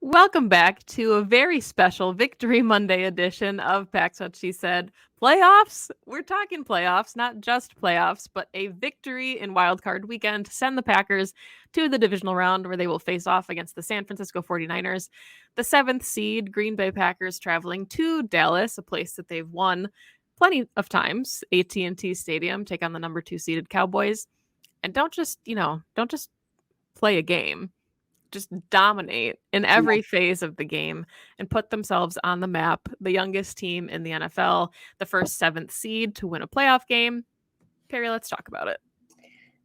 Welcome back to a very special Victory Monday edition of Pax What She Said. Playoffs? We're talking playoffs, not just playoffs, but a victory in wildcard weekend to send the Packers to the divisional round where they will face off against the San Francisco 49ers. The seventh seed Green Bay Packers traveling to Dallas, a place that they've won plenty of times, AT&T Stadium, take on the number 2 seeded Cowboys. And don't just play a game, just dominate in every phase of the game and put themselves on the map, the youngest team in the NFL, the first seventh seed to win a playoff game. Perri, let's talk about it.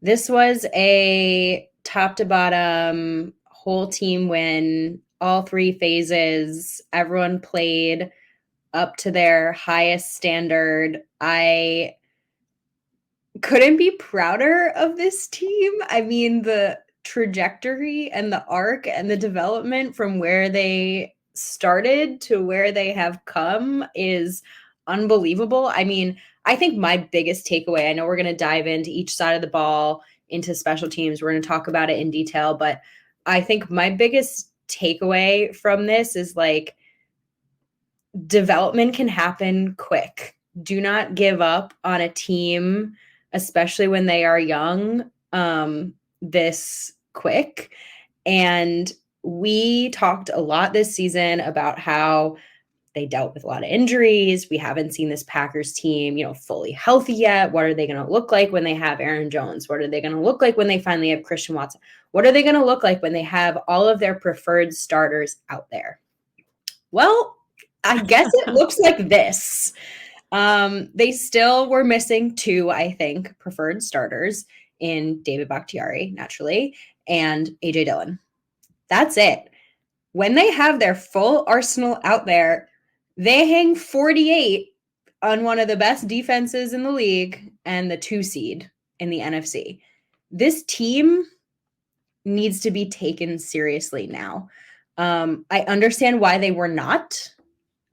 This was a top to bottom whole team win, all three phases. Everyone played up to their highest standard. I couldn't be prouder of this team. I mean, the trajectory and the arc and the development from where they started to where they have come is unbelievable. I mean, I think my biggest takeaway, I know we're going to dive into each side of the ball, into special teams. We're going to talk about it in detail, but I think my biggest takeaway from this is like development can happen quick. Do not give up on a team, especially when they are young, this quick. And we talked a lot this season about how they dealt with a lot of injuries. We haven't seen this Packers team, fully healthy yet. What are they going to look like when they have Aaron Jones? What are they going to look like when they finally have Christian Watson? What are they going to look like when they have all of their preferred starters out there? Well, I guess it looks like this. They still were missing two, I think, preferred starters in David Bakhtiari, naturally, and AJ Dillon. That's it. When they have their full arsenal out there, they hang 48 on one of the best defenses in the league and the 2 seed in the NFC. This team needs to be taken seriously now. I understand why they were not,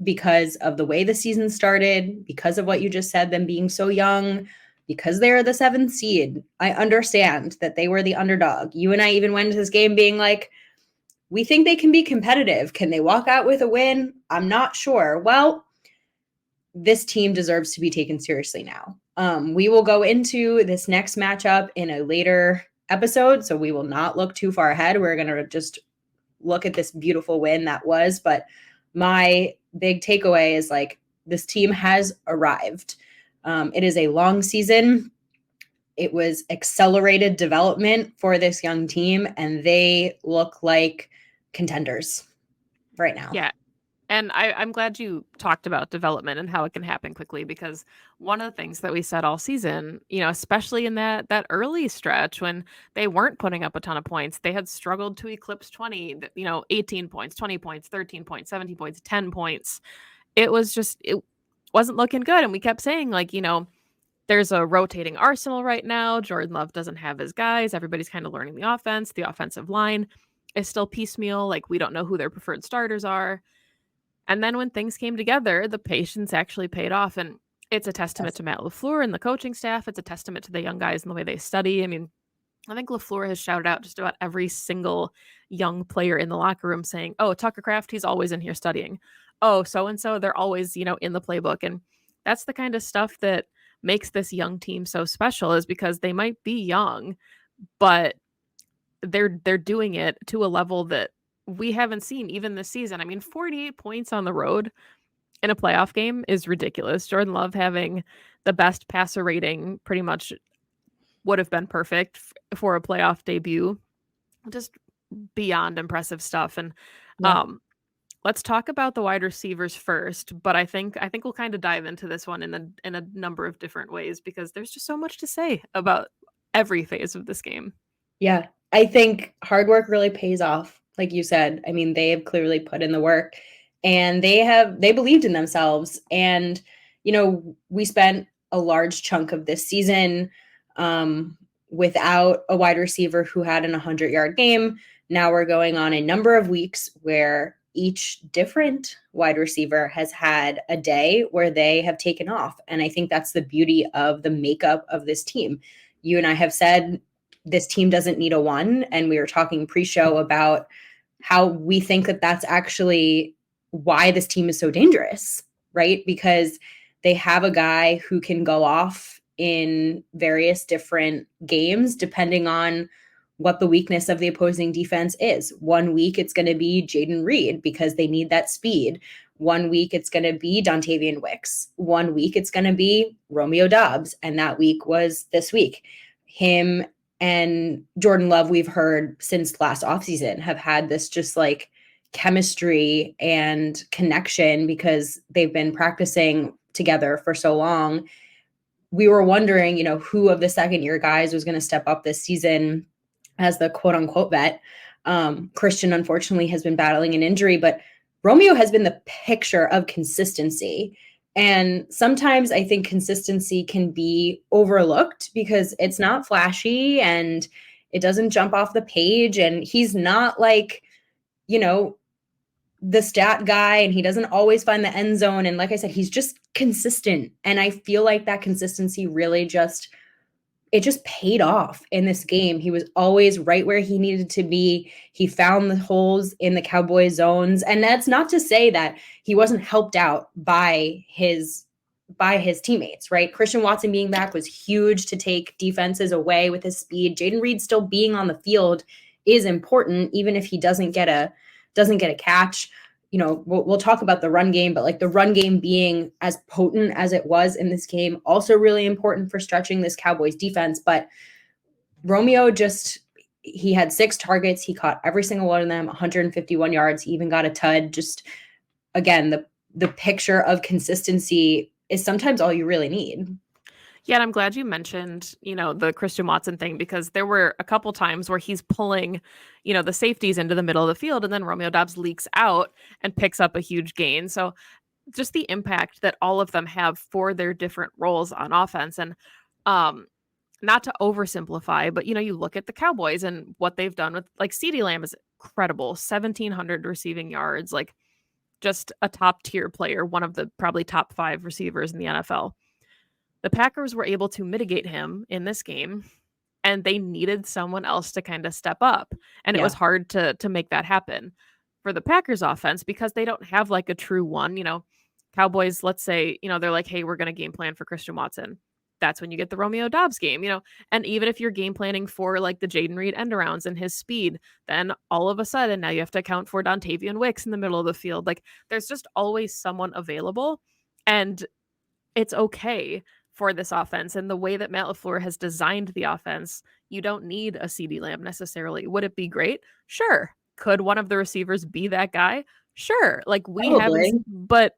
because of the way the season started, because of what you just said, them being so young, because they're the 7th seed. I understand that they were the underdog. You and I even went into this game being like, we think they can be competitive. Can they walk out with a win? I'm not sure. Well, this team deserves to be taken seriously now. We will go into this next matchup in a later episode, so we will not look too far ahead. We're going to just look at this beautiful win that was, but my big takeaway is like, this team has arrived. It is a long season. It was accelerated development for this young team, and they look like contenders right now. Yeah. And I'm glad you talked about development and how it can happen quickly, because one of the things that we said all season, especially in that early stretch when they weren't putting up a ton of points, they had struggled to eclipse 20, 18 points, 20 points, 13 points, 17 points, 10 points. It wasn't looking good. And we kept saying, like, there's a rotating arsenal right now. Jordan Love doesn't have his guys. Everybody's kind of learning the offense. The offensive line is still piecemeal. Like, we don't know who their preferred starters are. And then when things came together, the patience actually paid off. And it's a testament to Matt LaFleur and the coaching staff. It's a testament to the young guys and the way they study. I mean, I think LaFleur has shouted out just about every single young player in the locker room saying, oh, Tucker Kraft, he's always in here studying. Oh, so-and-so, they're always, in the playbook. And that's the kind of stuff that makes this young team so special, is because they might be young, but they're doing it to a level that we haven't seen even this season. I mean, 48 points on the road in a playoff game is ridiculous. Jordan Love having the best passer rating pretty much would have been perfect for a playoff debut. Just beyond impressive stuff. And let's talk about the wide receivers first, but I think we'll kind of dive into this one in a number of different ways, because there's just so much to say about every phase of this game. Yeah, I think hard work really pays off. Like you said, I mean, they have clearly put in the work, and they believed in themselves. And, we spent a large chunk of this season without a wide receiver who had an 100-yard game. Now we're going on a number of weeks where each different wide receiver has had a day where they have taken off. And I think that's the beauty of the makeup of this team. You and I have said this team doesn't need a one. And we were talking pre-show about how we think that that's actually why this team is so dangerous, right? Because they have a guy who can go off in various different games depending on what the weakness of the opposing defense is. One week it's going to be Jaden Reed because they need that speed. One week it's going to be Dontavian Wicks. One week it's going to be Romeo Dobbs. And that week was this week. Him and Jordan Love, we've heard since last offseason, have had this just like chemistry and connection because they've been practicing together for so long. We were wondering, who of the second year guys was going to step up this season as the quote unquote vet. Christian, unfortunately, has been battling an injury, but Romeo has been the picture of consistency. And sometimes I think consistency can be overlooked because it's not flashy and it doesn't jump off the page. And he's not like, the stat guy, and he doesn't always find the end zone. And like I said, he's just consistent. And I feel like that consistency really just paid off in this game. He was always right where he needed to be. He found the holes in the Cowboys zones. And that's not to say that he wasn't helped out by his teammates, right? Christian Watson being back was huge to take defenses away with his speed. Jaden Reed still being on the field is important, even if he doesn't get a catch. We'll talk about the run game, but like the run game being as potent as it was in this game, also really important for stretching this Cowboys defense. But Romeo he had 6 targets. He caught every single one of them, 151 yards. He even got a tud. Just again, the picture of consistency is sometimes all you really need. Yeah, and I'm glad you mentioned, the Christian Watson thing because there were a couple times where he's pulling, the safeties into the middle of the field and then Romeo Dobbs leaks out and picks up a huge gain. So just the impact that all of them have for their different roles on offense. And not to oversimplify, but you look at the Cowboys and what they've done with like CeeDee Lamb is incredible, 1,700 receiving yards, like just a top tier player, one of the probably top 5 receivers in the NFL. The Packers were able to mitigate him in this game, and they needed someone else to kind of step up. And it was hard to make that happen for the Packers offense because they don't have like a true one. Cowboys, let's say, they're like, hey, we're going to game plan for Christian Watson. That's when you get the Romeo Dobbs game, and even if you're game planning for like the Jaden Reed end arounds and his speed, then all of a sudden now you have to account for Dontavian Wicks in the middle of the field. Like there's just always someone available, and it's okay for this offense. And the way that Matt LaFleur has designed the offense, you don't need a CeeDee Lamb necessarily. Would it be great? Sure. Could one of the receivers be that guy? Sure. Like we haven't, but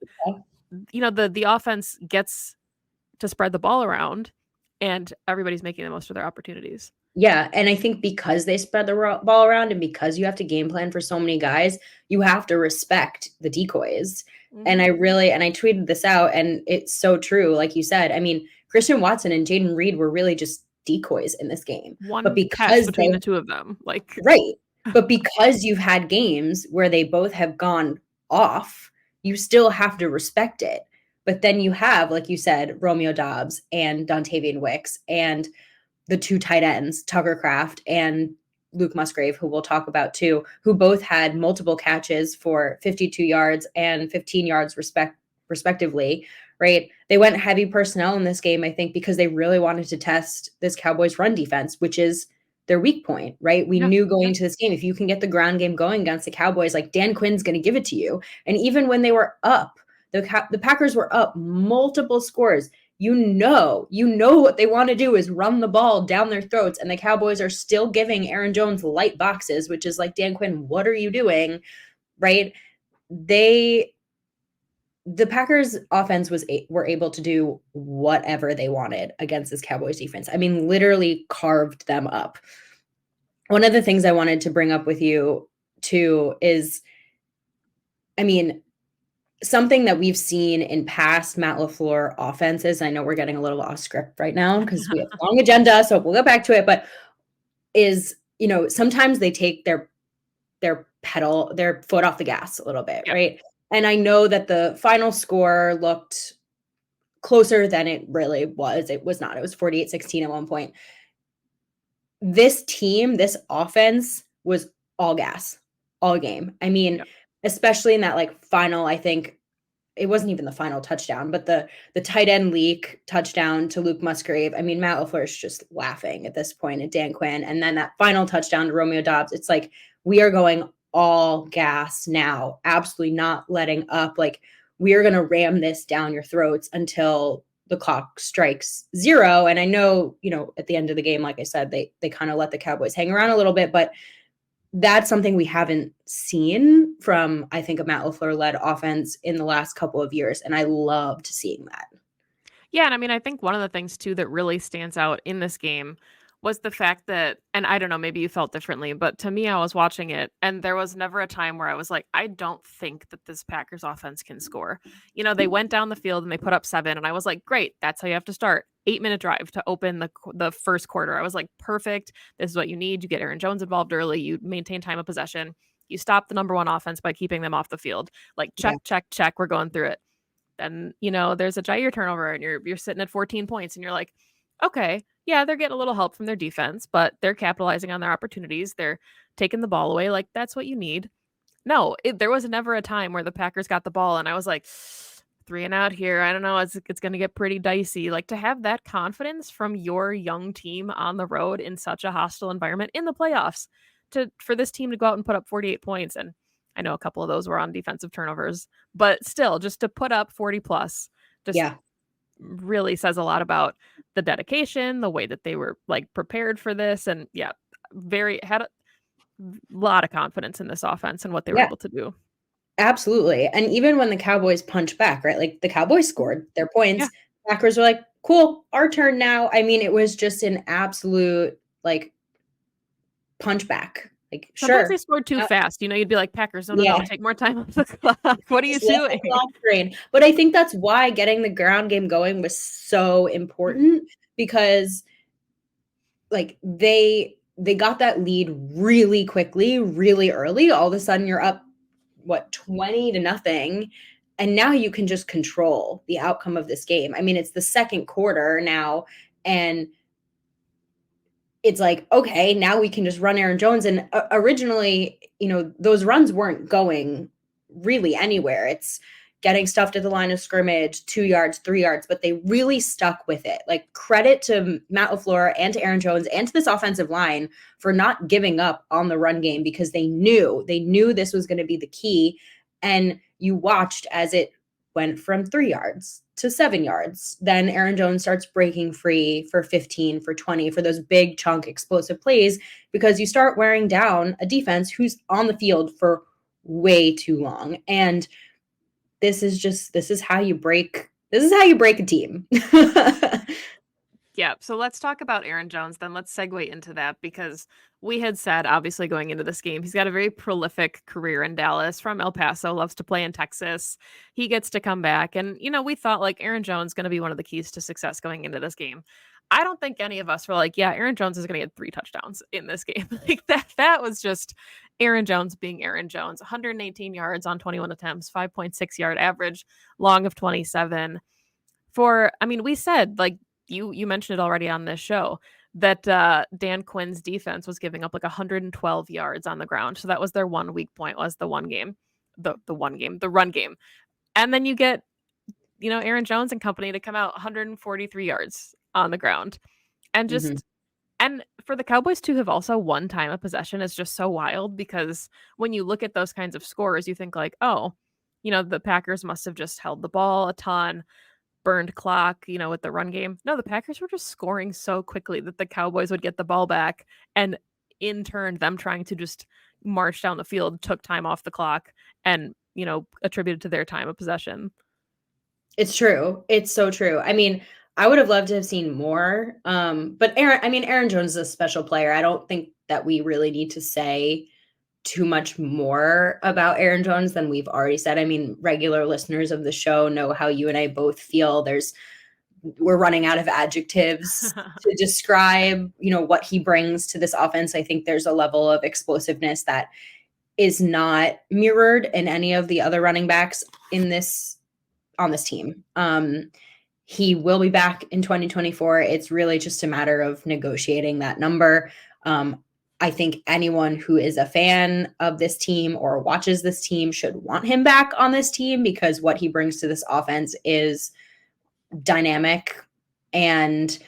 the offense gets to spread the ball around and everybody's making the most of their opportunities. Yeah, and I think because they spread the ball around and because you have to game plan for so many guys, you have to respect the decoys. Mm-hmm. And I tweeted this out, and it's so true. Like you said, I mean, Christian Watson and Jaden Reed were really just decoys in this game. But because between the two of them, right. But because you've had games where they both have gone off, you still have to respect it. But then you have, like you said, Romeo Dobbs and Dontavian Wicks and the 2 tight ends, Tucker Kraft and Luke Musgrave, who we'll talk about too, who both had multiple catches for 52 yards and 15 yards respectively, right? They went heavy personnel in this game, I think, because they really wanted to test this Cowboys run defense, which is their weak point, right? We knew going into this game, if you can get the ground game going against the Cowboys, like Dan Quinn's going to give it to you. And even when they were up, the Packers were up multiple scores. You know what they want to do is run the ball down their throats, and the Cowboys are still giving Aaron Jones light boxes, which is like, Dan Quinn, what are you doing, right? The Packers offense were able to do whatever they wanted against this Cowboys defense. I mean, literally carved them up. One of the things I wanted to bring up with you too is, I mean, something that we've seen in past Matt LaFleur offenses, I know we're getting a little off script right now because we have a long agenda, so we'll go back to it, but is, sometimes they take their foot off the gas a little bit, right? And I know that the final score looked closer than it really was. It was not. It was 48-16 at one point. This team, this offense was all gas. all game. I mean, Yep. especially in that like final, I think it wasn't even the final touchdown, but the tight end leak touchdown to Luke Musgrave. I mean, Matt LaFleur is just laughing at this point at Dan Quinn. And then that final touchdown to Romeo Dobbs. It's like, we are going all gas now, absolutely not letting up. Like, we are going to ram this down your throats until the clock strikes 0. And I know, at the end of the game, like I said, they kind of let the Cowboys hang around a little bit, but that's something we haven't seen from, I think, a Matt LaFleur led offense in the last couple of years. And I loved seeing that. Yeah, and I mean, I think one of the things too that really stands out in this game was the fact that, and I don't know, maybe you felt differently, but to me, I was watching it and there was never a time where I was like, I don't think that this Packers offense can score. They went down the field and they put up 7, and I was like, great, that's how you have to start. 8-minute drive to open the first quarter. I was like, perfect. This is what you need. You get Aaron Jones involved early. You maintain time of possession. You stop the number one offense by keeping them off the field. Like, check, Yeah. check, check. We're going through it. Then, there's a Jair turnover and you're sitting at 14 points and you're like, okay, yeah, they're getting a little help from their defense, but they're capitalizing on their opportunities. They're taking the ball away. Like, that's what you need. No, there was never a time where the Packers got the ball and I was like, 3 and out here. I don't know. It's going to get pretty dicey. Like, to have that confidence from your young team on the road in such a hostile environment in the playoffs, for this team to go out and put up 48 points, and I know a couple of those were on defensive turnovers, but still, just to put up 40 plus just Yeah. really says a lot about the dedication, the way that they were like prepared for this. And yeah, had a lot of confidence in this offense and what they were Yeah. able to do. Absolutely. And even when the Cowboys punch back, right? Like, the Cowboys scored their Yeah. points. Packers were like, cool, our turn now. I mean, it was just an absolute like punch back. Like, Sometimes they sure. scored too Uh, fast. You'd be like, Packers, no, no, no, yeah. take more time off the clock. What are you Just let the doing? clock drain. But I think that's why getting the ground game going was so important, because like they got that lead really quickly, really early. All of a sudden you're up, what, 20 to nothing, and now you can just control the outcome of this game. I mean, it's the second quarter now, and it's like, okay, now we can just run Aaron Jones. And originally, those runs weren't going really anywhere. It's getting stuffed at the line of scrimmage, 2 yards, 3 yards, but they really stuck with it. Like, credit to Matt LaFleur and to Aaron Jones and to this offensive line for not giving up on the run game, because they knew this was going to be the key. And you watched as it went from 3 yards to 7 yards. Then Aaron Jones starts breaking free for 15, for 20, for those big chunk explosive plays, because you start wearing down a defense who's on the field for way too long. And this is how you break a team. Yeah, so let's talk about Aaron Jones then. Let's segue into that because we had said, obviously, going into this game, he's got a very prolific career in Dallas, from El Paso, loves to play in Texas. He gets to come back. And, we thought like Aaron Jones going to be one of the keys to success going into this game. I don't think any of us were like, yeah, Aaron Jones is going to get 3 touchdowns in this game. Like that was just Aaron Jones being Aaron Jones. 118 yards on 21 attempts, 5.6-yard average, long of 27. We said, like, you mentioned it already on this show, that Dan Quinn's defense was giving up like 112 yards on the ground. So that was their one weak point, was the run game. And then you get, Aaron Jones and company to come out 143 yards on the ground. And Mhm. just and for the Cowboys to have also won time of possession is just so wild, because when you look at those kinds of scores, you think like, oh, the Packers must have just held the ball a ton, burned clock, with the run game. No, the Packers were just scoring so quickly that the Cowboys would get the ball back. And in turn, them trying to just march down the field took time off the clock and, attributed to their time of possession. It's true. It's so true. I mean, I would have loved to have seen more. But Aaron Jones is a special player. I don't think that we really need to say too much more about Aaron Jones than we've already said. I mean, regular listeners of the show know how you and I both feel. We're running out of adjectives to describe, what he brings to this offense. I think there's a level of explosiveness that is not mirrored in any of the other running backs on this team. He will be back in 2024. It's really just a matter of negotiating that number. I think anyone who is a fan of this team or watches this team should want him back on this team, because what he brings to this offense is dynamic, and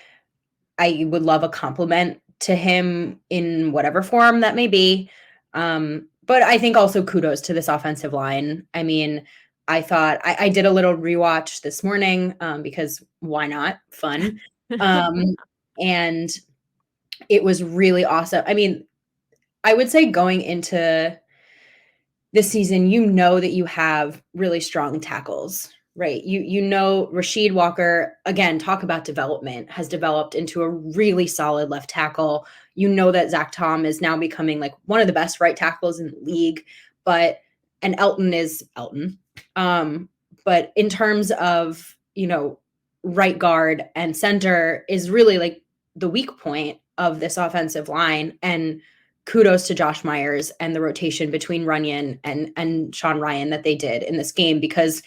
I would love a compliment to him in whatever form that may be. But I think also kudos to this offensive line. I mean, I thought I did a little rewatch this morning because why not? Fun. And it was really awesome. I mean, I would say going into this season, you know that you have really strong tackles, right? You know Rasheed Walker, again, talk about development, has developed into a really solid left tackle. You know that Zach Tom is now becoming like one of the best right tackles in the league, and Elton is Elton. But in terms of, right guard and center is really like the weak point of this offensive line. And kudos to Josh Myers and the rotation between Runyon and Sean Ryan that they did in this game, because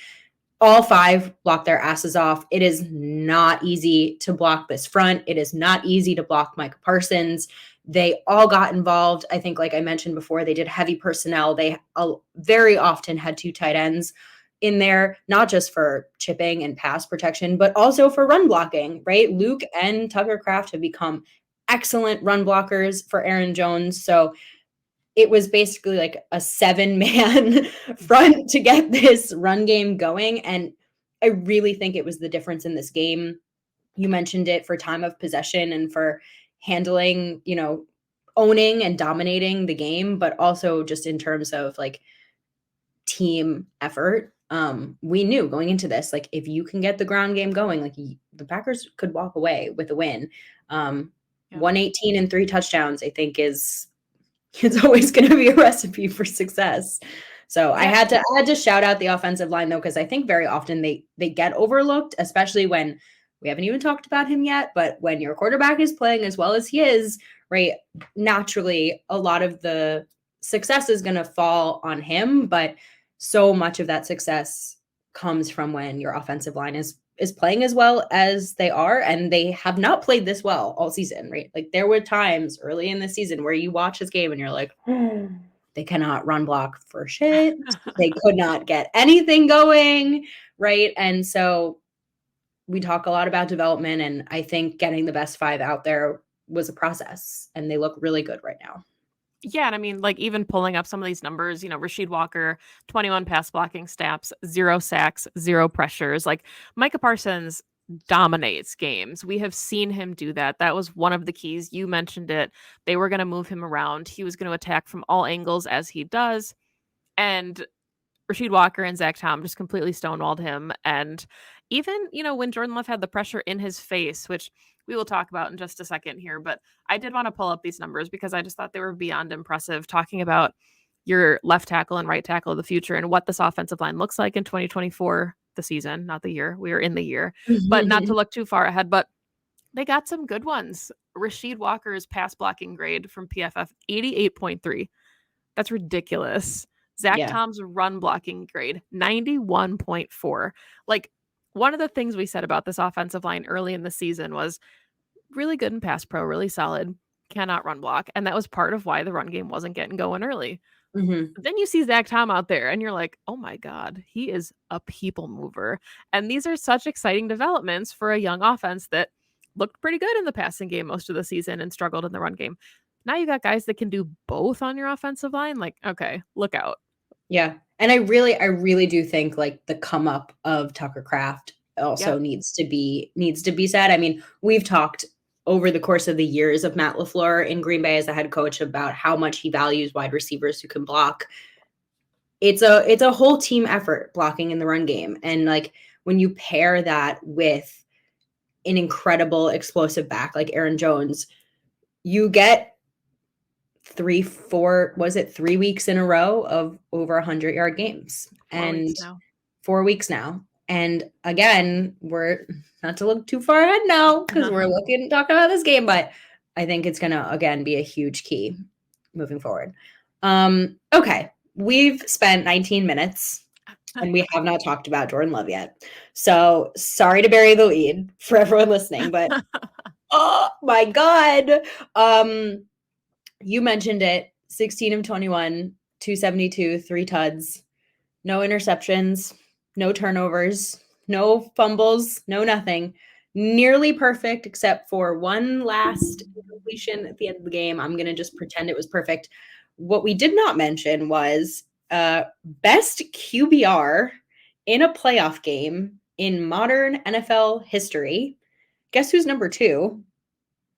all five blocked their asses off. It is not easy to block this front. It is not easy to block Micah Parsons. They all got involved. I think, like I mentioned before, they did heavy personnel. They very often had two tight ends in there, not just for chipping and pass protection, but also for run blocking, right? Luke and Tucker Kraft have become excellent run blockers for Aaron Jones. So it was basically like a 7-man front to get this run game going. And I really think it was the difference in this game. You mentioned it for time of possession and for handling, owning and dominating the game, but also just in terms of like team effort. We knew going into this, like if you can get the ground game going, like the Packers could walk away with a win. 118 and 3 touchdowns, I think it's always going to be a recipe for success. So yeah. I had to shout out the offensive line though, because I think very often they get overlooked, especially when we haven't even talked about him yet. But when your quarterback is playing as well as he is, right, naturally a lot of the success is going to fall on him. But so much of that success comes from when your offensive line is playing as well as they are, and they have not played this well all season, right? Like there were times early in the season where you watch this game and you're like, they cannot run block for shit. They could not get anything going, right? And so we talk a lot about development, and I think getting the best 5 out there was a process, and they look really good right now. Yeah, and I mean, like, even pulling up some of these numbers, Rasheed Walker, 21 pass blocking snaps, 0 sacks, 0 pressures. Like, Micah Parsons dominates games. We have seen him do that. That was one of the keys. You mentioned it. They were going to move him around. He was going to attack from all angles as he does. And Rasheed Walker and Zach Tom just completely stonewalled him. And even, when Jordan Love had the pressure in his face, which we will talk about in just a second here, but I did want to pull up these numbers because I just thought they were beyond impressive, talking about your left tackle and right tackle of the future and what this offensive line looks like in 2024, the season, not the year. We are in the year, but not to look too far ahead, but they got some good ones. Rasheed Walker's pass blocking grade from PFF, 88.3. That's ridiculous. Zach Tom's run blocking grade, 91.4. Like, one of the things we said about this offensive line early in the season was really good in pass pro, really solid, cannot run block. And that was part of why the run game wasn't getting going early. Then you see Zach Tom out there and you're like, oh my God, he is a people mover. And these are such exciting developments for a young offense that looked pretty good in the passing game most of the season and struggled in the run game. Now you got guys that can do both on your offensive line. Like, okay, look out. Yeah. And I really do think like the come up of Tucker Kraft also needs to be said. I mean, we've talked over the course of the years of Matt LaFleur in Green Bay as a head coach about how much he values wide receivers who can block. It's a whole team effort blocking in the run game. And like when you pair that with an incredible explosive back like Aaron Jones, you get 3 weeks in a row of over 100-yard games. 4 weeks now. And again, we're not to look too far ahead now because we're talking about this game, but I think it's going to, again, be a huge key moving forward. Okay. We've spent 19 minutes and we have not talked about Jordan Love yet. So sorry to bury the lead for everyone listening, but oh my God. You mentioned it, 16 of 21, 272, 3 tuds, no interceptions, no turnovers, no fumbles, no nothing. Nearly perfect, except for one last incompletion at the end of the game. I'm going to just pretend it was perfect. What we did not mention was best QBR in a playoff game in modern NFL history. Guess who's number 2?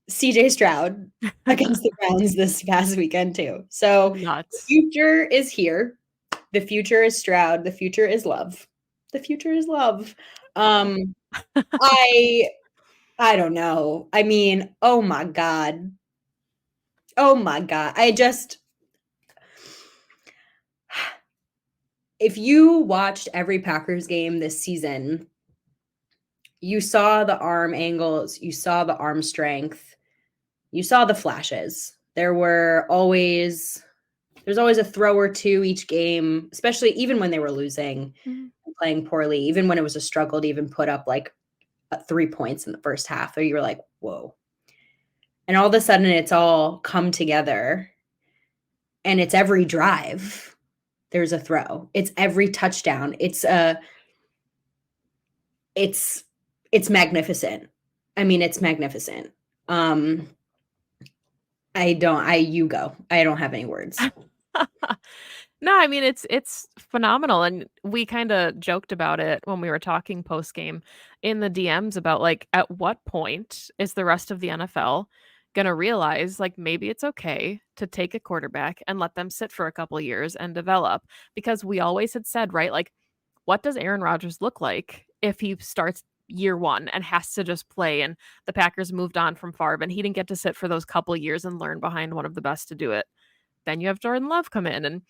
CJ Stroud against the Browns this past weekend, too. So the Nuts. future is here. The future is Stroud. The future is love. The future is love. I I don't know. I mean, oh my god. Oh my god. If you watched every Packers game this season, you saw the arm angles, you saw the arm strength, you saw the flashes. There's always a throw or two each game, especially even when they were losing Mhm. and playing poorly, even when it was a struggle to even put up like 3 points in the first half, or you were like, whoa. And all of a sudden it's all come together and it's every drive. There's a throw. It's every touchdown. It's magnificent. I mean, it's magnificent. You go. I don't have any words. No, I mean it's phenomenal, and we kind of joked about it when we were talking post game in the DMs about like at what point is the rest of the NFL going to realize like maybe it's okay to take a quarterback and let them sit for a couple years and develop, because we always had said, right, like what does Aaron Rodgers look like if he starts year 1 and has to just play, and the Packers moved on from Favre and he didn't get to sit for those couple years and learn behind one of the best to do it. Then you have Jordan Love come in, and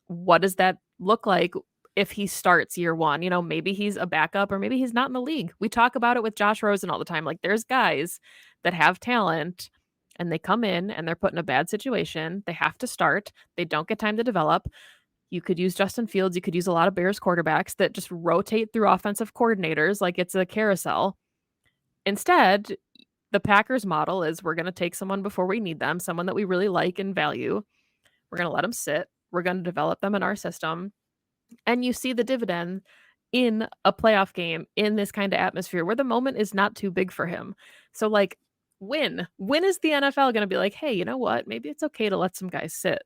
what does that look like if he starts year 1? You know, maybe he's a backup or maybe he's not in the league. We talk about it with Josh Rosen all the time. Like there's guys that have talent and they come in and they're put in a bad situation. They have to start. They don't get time to develop. You could use Justin Fields. You could use a lot of Bears quarterbacks that just rotate through offensive coordinators like it's a carousel. Instead, the Packers model is we're going to take someone before we need them, someone that we really like and value. We're going to let them sit. We're going to develop them in our system. And you see the dividend in a playoff game in this kind of atmosphere where the moment is not too big for him. So, like, when is the NFL going to be like, hey, you know what? Maybe it's okay to let some guys sit?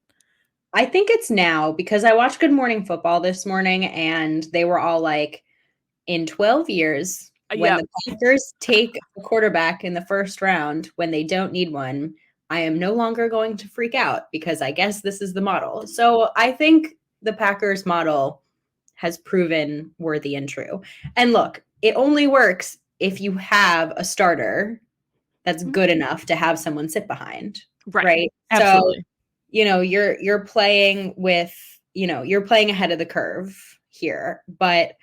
I think it's now because I watched Good Morning Football this morning and they were all like, in 12 years, when Yeah. the Packers take a quarterback in the first round when they don't need one, I am no longer going to freak out because I guess this is the model. So I think the Packers model has proven worthy and true. And look, it only works if you have a starter that's Mhm. good enough to have someone sit behind, Right. right? So, Absolutely. you're playing with, you're playing ahead of the curve here, but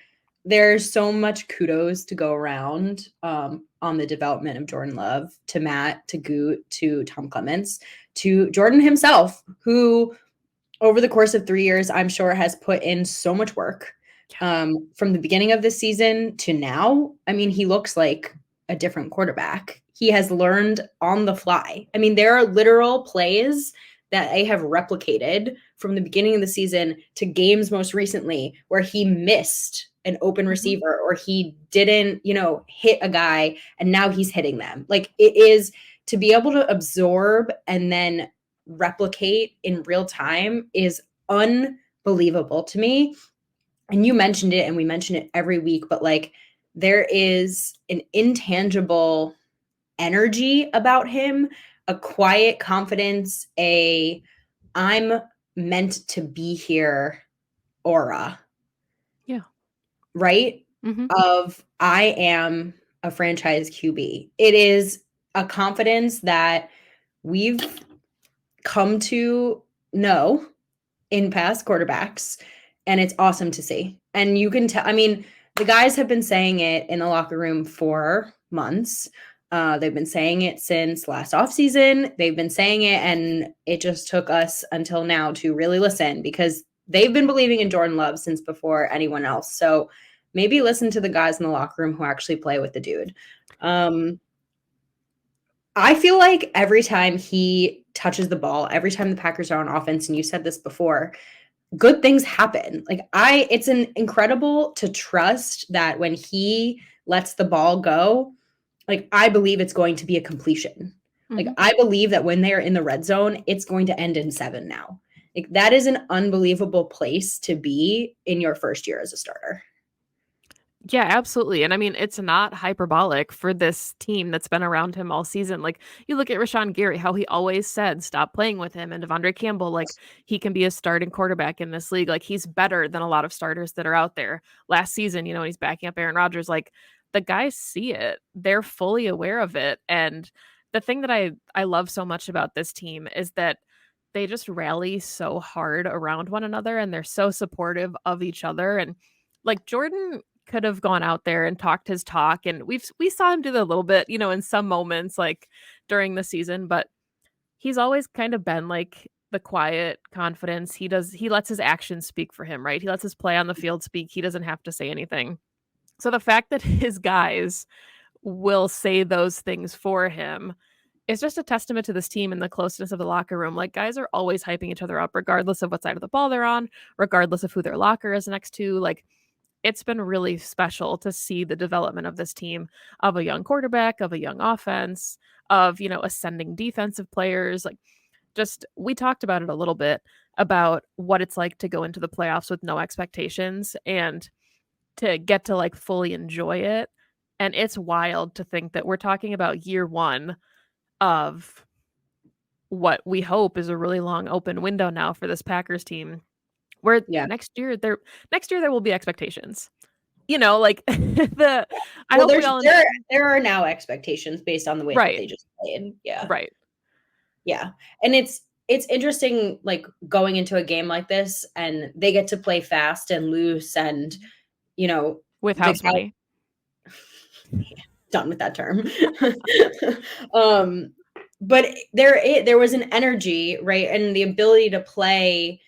there's so much kudos to go around on the development of Jordan Love, to Matt, to Goot, to Tom Clements, to Jordan himself, who over the course of 3 years, I'm sure has put in so much work from the beginning of this season to now. I mean, he looks like a different quarterback. He has learned on the fly. I mean, there are literal plays that they have replicated from the beginning of the season to games most recently where he missed an open Mhm. receiver or he didn't, hit a guy and now he's hitting them. Like it is to be able to absorb and then replicate in real time is unbelievable to me. And you mentioned it and we mention it every week, but like there is an intangible energy about him, a quiet confidence, a I'm meant to be here aura, Yeah. right? Mhm. Of I am a franchise QB. It is a confidence that we've come to know in past quarterbacks, and it's awesome to see. And you can tell, I mean, the guys have been saying it in the locker room for months. They've been saying it since last offseason. They've been saying it, and it just took us until now to really listen because they've been believing in Jordan Love since before anyone else. So maybe listen to the guys in the locker room who actually play with the dude. Um, I feel like every time he touches the ball, every time the Packers are on offense, and you said this before, good things happen. Like it's an incredible to trust that when he lets the ball go, like I believe it's going to be a completion. Like Mhm. I believe that when they're in the red zone, it's going to end in 7 now. Like that is an unbelievable place to be in your first year as a starter. Yeah, absolutely. And I mean, it's not hyperbolic for this team that's been around him all season. Like, you look at Rashawn Gary, how he always said, stop playing with him. And Devondre Campbell, like, he can be a starting quarterback in this league. Like, he's better than a lot of starters that are out there. Last season, when he's backing up Aaron Rodgers, like, the guys see it. They're fully aware of it. And the thing that I love so much about this team is that they just rally so hard around one another and they're so supportive of each other. And like Jordan could have gone out there and talked his talk, and we saw him do that a little bit, in some moments like during the season, but he's always kind of been like the quiet confidence. He lets his actions speak for him, right? He lets his play on the field speak. He doesn't have to say anything. So the fact that his guys will say those things for him is just a testament to this team and the closeness of the locker room. Like, guys are always hyping each other up regardless of what side of the ball they're on, regardless of who their locker is next to. Like, it's been really special to see the development of this team, of a young quarterback, of a young offense, of, ascending defensive players. Like, just we talked about it a little bit about what it's like to go into the playoffs with no expectations and to get to like fully enjoy it. And it's wild to think that we're talking about year 1 of what we hope is a really long open window now for this Packers team, where Yeah. next year there will be expectations. Like I Well, hope we all there are now expectations based on the way that right, they just played. Yeah. right. Yeah. And it's interesting like going into a game like this and they get to play fast and loose and you know With the house money. done with that term. um but there was an energy, right? And the ability to play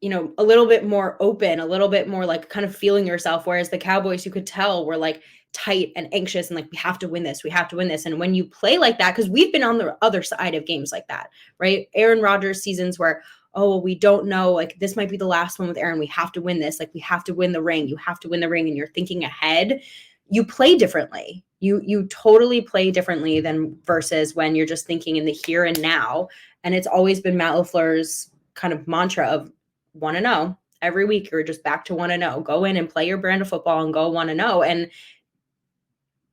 a little bit more open, a little bit more like kind of feeling yourself. Whereas the Cowboys, you could tell, were like tight and anxious and like, we have to win this, we have to win this. And when you play like that, because we've been on the other side of games like that, right? Aaron Rodgers seasons where, oh, we don't know, like this might be the last one with Aaron. We have to win this. Like we have to win the ring. You have to win the ring. And you're thinking ahead. You play differently. You totally play differently than versus when you're just thinking in the here and now. And it's always been Matt LaFleur's kind of mantra of 1-0 every week. You're just back to 1-0. Go in and play your brand of football and go 1-0. And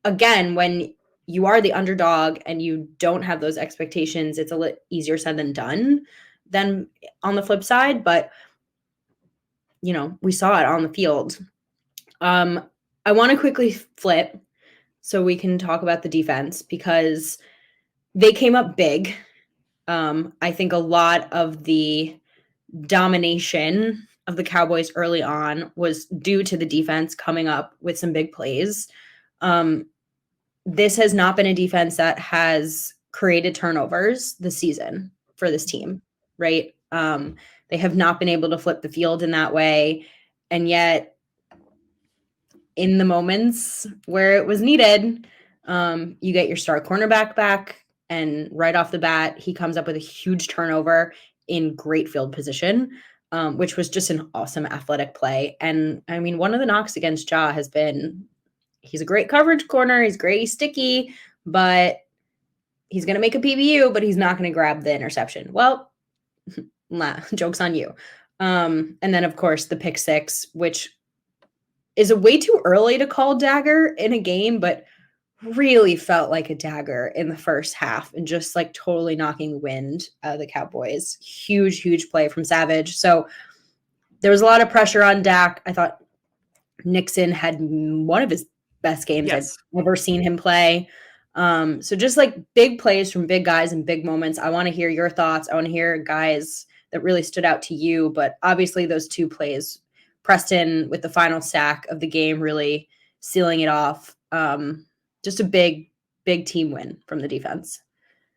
again, when you are the underdog and you don't have those expectations, it's a little easier said than done than on the flip side. But we saw it on the field. I want to quickly flip so we can talk about the defense because they came up big. I think a lot of the domination of the Cowboys early on was due to the defense coming up with some big plays. This has not been a defense that has created turnovers this season for this team, right? They have not been able to flip the field in that way. And yet, in the moments where it was needed, you get your star cornerback back. And right off the bat, he comes up with a huge turnover in great field position, which was just an awesome athletic play. And I mean, one of the knocks against Ja has been he's a great coverage corner. He's great, he's sticky, but he's going to make a PBU, but he's not going to grab the interception. Well, joke's on you. And then, of course, the pick six, which is a way too early to call dagger in a game, but really felt like a dagger in the first half and just like totally knocking the wind out of the Cowboys. Huge, huge play from Savage. So there was a lot of pressure on Dak. I thought Nixon had one of his best games Yes. I've ever seen him play. So just like big plays from big guys and big moments. I want to hear your thoughts. I want to hear guys that really stood out to you. But obviously those two plays, Preston with the final sack of the game, really sealing it off. Just a big, big team win from the defense.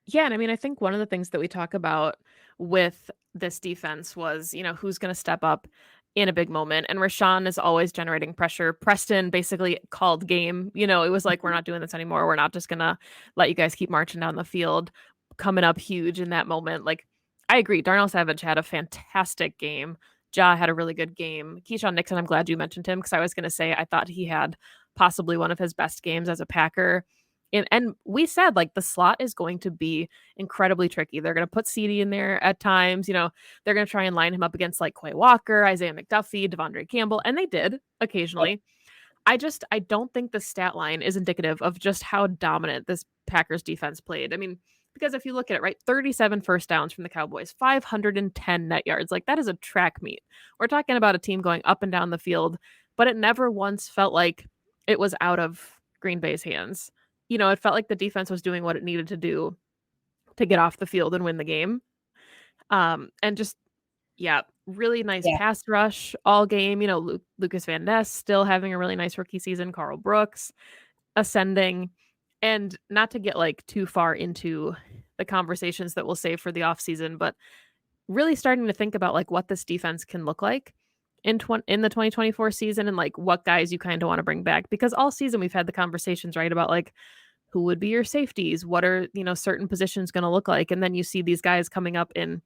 Yeah, and I mean, I think one of the things that we talk about with this defense was, who's going to step up. in a big moment. And Rashawn is always generating pressure. Preston basically called game. It was like, we're not doing this anymore. We're not just going to let you guys keep marching down the field, coming up huge in that moment. Like, I agree. Darnell Savage had a fantastic game. Ja had a really good game. Keyshawn Nixon, I'm glad you mentioned him because I was going to say I thought he had possibly one of his best games as a Packer. And we said, like, the slot is going to be incredibly tricky. They're going to put CD in there at times. They're going to try and line him up against like Quay Walker, Isaiah McDuffie, Devondre Campbell, and they did occasionally. I don't think the stat line is indicative of just how dominant this Packers defense played. I mean, because if you look at it, right, 37 first downs from the Cowboys, 510 net yards. Like, that is a track meet. We're talking about a team going up and down the field, but it never once felt like it was out of Green Bay's hands. It felt like the defense was doing what it needed to do to get off the field and win the game. And just, yeah, really nice pass rush all game. Lucas Van Ness still having a really nice rookie season. Carl Brooks ascending. And not to get like too far into the conversations that we'll save for the offseason, but really starting to think about like what this defense can look like in the 2024 season and like what guys you kind of want to bring back. Because all season we've had the conversations, right, about like who would be your safeties, what are, certain positions going to look like. And then you see these guys coming up in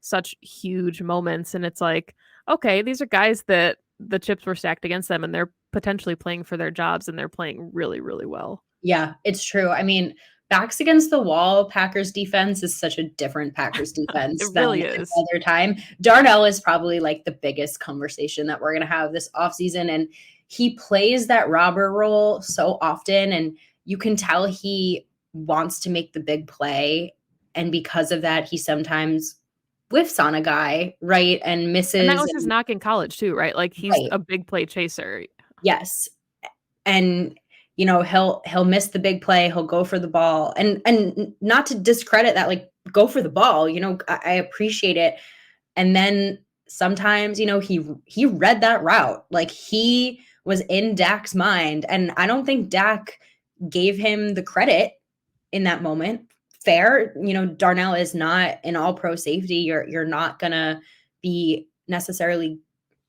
such huge moments. And it's like, okay, these are guys that the chips were stacked against them and they're potentially playing for their jobs and they're playing really, really well. Yeah, it's true. I mean, backs against the wall, Packers defense is such a different Packers defense It than really any is. other time. Darnell is probably like the biggest conversation that we're going to have this offseason. And he plays that robber role so often. And you can tell he wants to make the big play. And because of that, he sometimes whiffs on a guy, right? And misses. And that was his knock in college too, right? Like, he's a big play chaser. Yes. And he'll miss the big play, he'll go for the ball. And not to discredit that, like, go for the ball, I appreciate it. And then sometimes, he read that route. Like, he was in Dak's mind. And I don't think Dak gave him the credit in that moment. Fair. Darnell is not an all-pro safety. You're not gonna be necessarily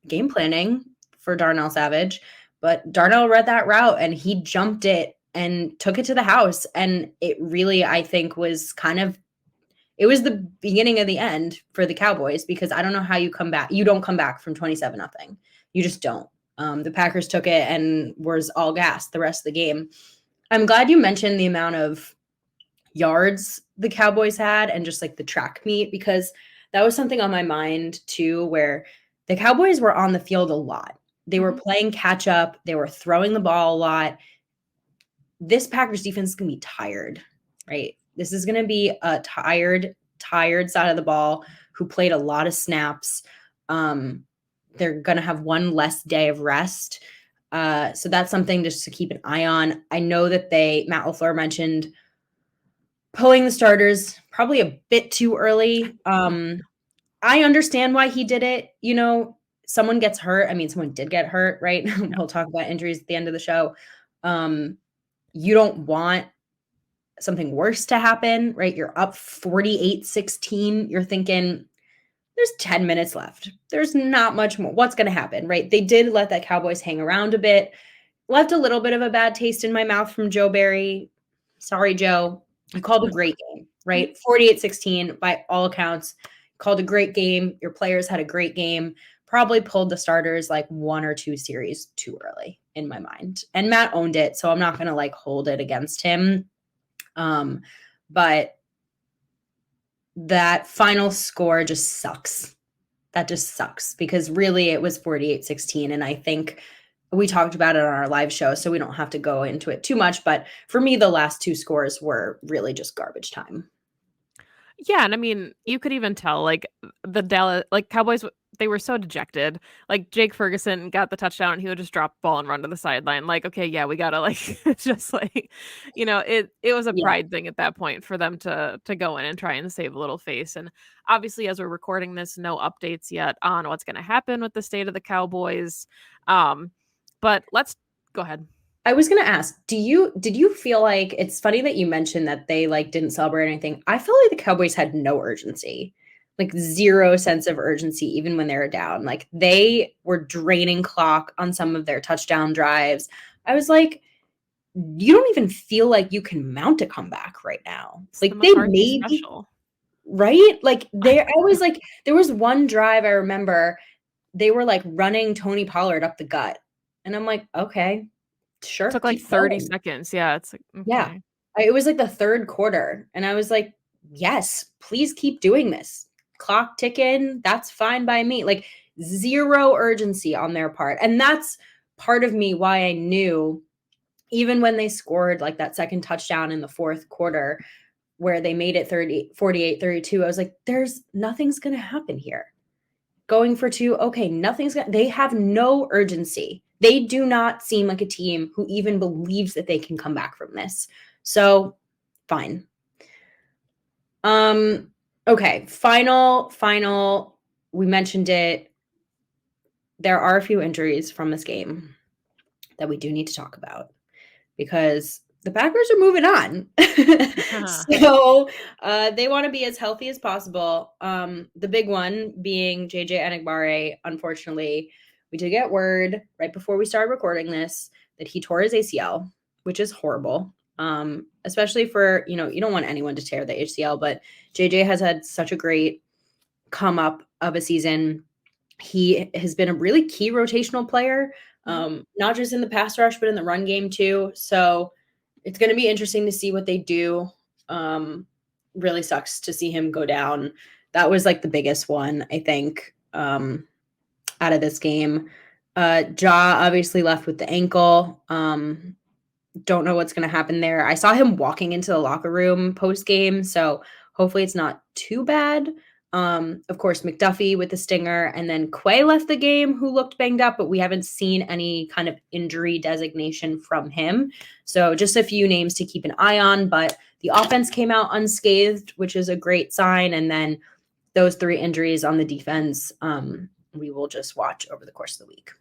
game planning for Darnell Savage. But Darnell read that route and he jumped it and took it to the house. And it really, I think, was it was the beginning of the end for the Cowboys, because I don't know how you come back. You don't come back from 27-0. You just don't. The Packers took it and was all gas the rest of the game. I'm glad you mentioned the amount of yards the Cowboys had and just like the track meet, because that was something on my mind too, where the Cowboys were on the field a lot. They were playing catch up. They were throwing the ball a lot. This Packers defense is going to be tired, right? This is going to be a tired side of the ball who played a lot of snaps. They're going to have one less day of rest. So that's something just to keep an eye on. I know that Matt LaFleur mentioned pulling the starters probably a bit too early. I understand why he did it. Someone gets hurt. I mean, someone did get hurt, right? We'll talk about injuries at the end of the show. You don't want something worse to happen, right? You're up 48-16. You're thinking there's 10 minutes left. There's not much more. What's going to happen, right? They did let that Cowboys hang around a bit. Left a little bit of a bad taste in my mouth from Joe Barry. Sorry, Joe. You called a great game, right? 48-16 by all accounts. Called a great game. Your players had a great game. Probably pulled the starters like one or two series too early in my mind. And Matt owned it, so I'm not going to like hold it against him. But that final score just sucks. That just sucks, because really it was 48-16. And I think we talked about it on our live show, so we don't have to go into it too much. But for me, the last two scores were really just garbage time. Yeah, and I mean, you could even tell, like, the Dallas, like, Cowboys, they were so dejected. Like, Jake Ferguson got the touchdown and he would just drop the ball and run to the sideline. Like, okay, yeah, we gotta, like, just like, it was a pride thing at that point for them to go in and try and save a little face. And obviously, as we're recording this, no updates yet on what's going to happen with the state of the Cowboys. But let's go ahead. I was going to ask, did you feel like, it's funny that you mentioned that they like didn't celebrate anything. I felt like the Cowboys had no urgency. like zero sense of urgency, even when they were down. Like they were draining clock on some of their touchdown drives. I was like, you don't even feel like you can mount a comeback right now. It's the Like they McCarthy maybe, special. right? Like I was like, there was one drive I remember they were like running Tony Pollard up the gut. And I'm like, okay, sure, Took like keep 30 going. seconds. Yeah, it's like, Yeah. okay. It was like the third quarter. And I was like, yes, please keep doing this. Clock ticking. That's fine by me. Like zero urgency on their part. And that's part of me why I knew, even when they scored like that second touchdown in the fourth quarter where they made it 48-32, I was like, nothing's going to happen here. Going for two, okay, they have no urgency. They do not seem like a team who even believes that they can come back from this. So, fine. Okay, final, we mentioned it. There are a few injuries from this game that we do need to talk about because the Packers are moving on. So they want to be as healthy as possible. The big one being JJ Enagbare. Unfortunately, we did get word right before we started recording this that he tore his ACL, which is horrible. Especially for, you don't want anyone to tear the ACL, but JJ has had such a great come up of a season. He has been a really key rotational player, not just in the pass rush, but in the run game too. So it's going to be interesting to see what they do. Really sucks to see him go down. That was like the biggest one, I think, out of this game. Ja obviously left with the ankle. Don't know what's going to happen there. I saw him walking into the locker room post game, so hopefully it's not too bad. Of course, McDuffie with the stinger, and then Quay left the game, who looked banged up, but we haven't seen any kind of injury designation from him. So just a few names to keep an eye on, but the offense came out unscathed, which is a great sign. And then those three injuries on the defense, we will just watch over the course of the week.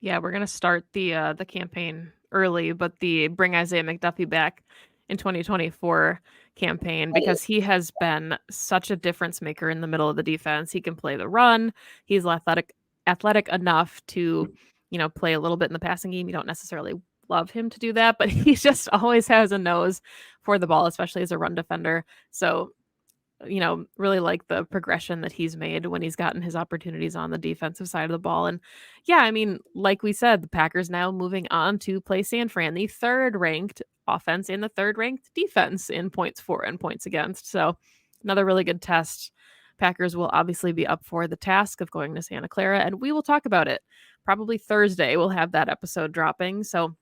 Yeah, we're gonna start the campaign early, but the Bring Isaiah McDuffie Back in 2024 campaign, because he has been such a difference maker in the middle of the defense. He can play the run. He's athletic enough to, play a little bit in the passing game. You don't necessarily love him to do that, but he just always has a nose for the ball, especially as a run defender. So really like the progression that he's made when he's gotten his opportunities on the defensive side of the ball. And yeah, I mean, like we said, the Packers now moving on to play San Fran, the third ranked offense and the third ranked defense in points for and points against. So another really good test. Packers will obviously be up for the task of going to Santa Clara, and we will talk about it. Probably Thursday, we'll have that episode dropping. So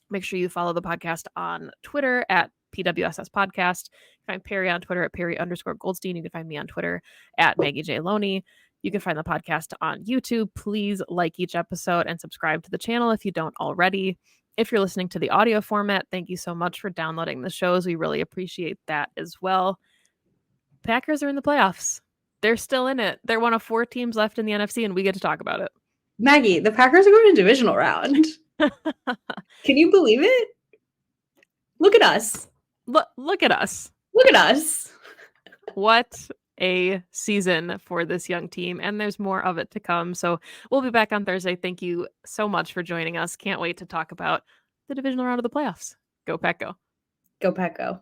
make sure you follow the podcast on Twitter at PWSS Podcast. You can find Perri on Twitter at Perri_Goldstein. You can find me on Twitter at Maggie J. Loney. You can find the podcast on YouTube. Please like each episode and subscribe to the channel if you don't already. If you're listening to the audio format, thank you so much for downloading the shows. We really appreciate that as well. Packers are in the playoffs. They're still in it. They're one of 4 teams left in the NFC, and we get to talk about it. Maggie, the Packers are going to divisional round. Can you believe it? Look at us. Look at us. Look at us. What a season for this young team, and there's more of it to come. So we'll be back on Thursday. Thank you so much for joining us. Can't wait to talk about the divisional round of the playoffs. Go Pack Go. Go Pack Go.